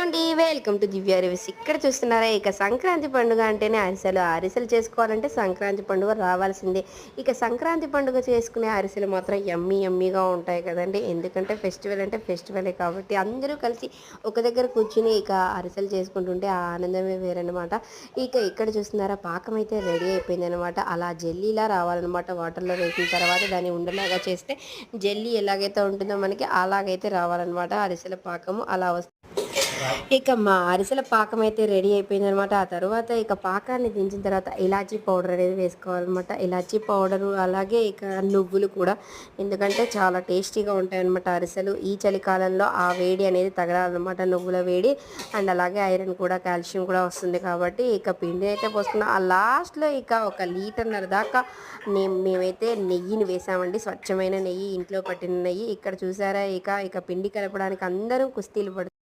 అండి. Welcome to Divya reviews. ఇక్కడ చూస్తున్నారా ఇక సంక్రాంతి పండుగ అంటేనే అరిసెలు. అరిసెలు చేసుకోవాలంటే సంక్రాంతి పండుగ రావాల్సిందే. ఇక సంక్రాంతి పండుగ చేసుకునే అరిసెలు మాత్రం యమ్మీ యమ్మీగా ఉంటాయి కదండీ. ఎందుకంటే ఫెస్టివల్ అంటే ఫెస్టివలే కాబట్టి అందరూ కలిసి ఒక దగ్గర కూర్చుని ఇక అరిసెలు చేసుకుంటుంటే ఆ ఆనందమే వేరనమాట. ఇక ఇక్కడ చూస్తున్నారా పాకం అయితే రెడీ అయిపోయిందనమాట. అలా జెల్లీలా రావాలనమాట. వాటర్‌లో వేసిన తర్వాత దాన్ని ఉండలాగా చేస్తే జెల్లీ ఎలాగైతే ఉంటుందో మనకి అలాగైతే రావాలనమాట అరిసెల పాకము. అలా ఇక మా అరిసెల పాకం అయితే రెడీ అయిపోయిందనమాట. ఆ తర్వాత ఇక పాకాన్ని దించిన తర్వాత ఇలాచీ పౌడర్ అనేది వేసుకోవాలనమాట. ఇలాచీ పౌడరు అలాగే ఇక నువ్వులు కూడా. ఎందుకంటే చాలా టేస్టీగా ఉంటాయన్నమాట అరిసెలు. ఈ చలికాలంలో ఆ వేడి అనేది తగలాలన్నమాట. నువ్వుల వేడి అండ్ అలాగే ఐరన్ కూడా కాల్షియం కూడా వస్తుంది కాబట్టి ఇక పిండి అయితే పోసుకున్నాం. ఆ లాస్ట్‌లో ఇక ఒక లీటర్‌న్నర దాకా మేమైతే నెయ్యిని వేసామండి. స్వచ్ఛమైన నెయ్యి, ఇంట్లో పట్టిన నెయ్యి. ఇక్కడ చూసారా ఇక పిండి కలపడానికి అందరం కుస్తీలు పడుతున్నాం.